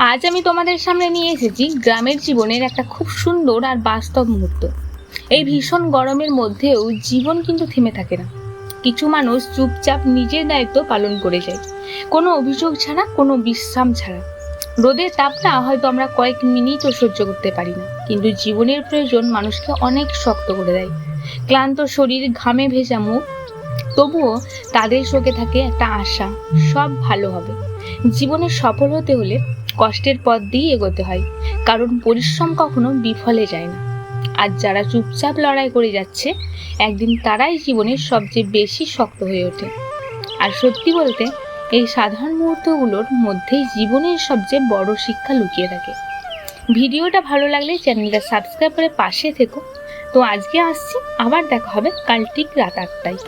আজ আমি তোমাদের সামনে নিয়ে এসেছি গ্রামের জীবনের একটা খুব সুন্দর আর বাস্তব মুহূর্ত। এই ভীষণ গরমের মধ্যেও জীবন কিন্তু থেমে থাকে না। কিছু মানুষ চুপচাপ নিজের দায়িত্ব পালন করে যায়, কোনো অভিযোগ ছাড়া, কোনো বিশ্রাম ছাড়া। রোদের তাপটা হয়তো আমরা কয়েক মিনিটও সহ্য করতে পারি না, কিন্তু জীবনের প্রয়োজন মানুষকে অনেক শক্ত করে দেয়। ক্লান্ত শরীর, ঘামে ভেজা মুখ, তবুও তাদের চোখে থাকে একটা আশা, সব ভালো হবে। জীবনে সফল হতে হলে কষ্টের পথ দিয়ে এগোতে হয়, কারণ পরিশ্রম কখনো বিফলে যায় না। আর যারা চুপচাপ লড়াই করে যাচ্ছে, একদিন তারাই জীবনের সবচেয়ে বেশি শক্ত হয়ে ওঠে। আর সত্যি বলতে, এই সাধারণ মুহূর্তগুলোর মধ্যেই জীবনের সবচেয়ে বড় শিক্ষা লুকিয়ে থাকে। ভিডিওটা ভালো লাগলে চ্যানেলটা সাবস্ক্রাইব করে পাশে থেকো। তো আজকে আসছি, আবার দেখা হবে কাল ঠিক রাত 8টায়।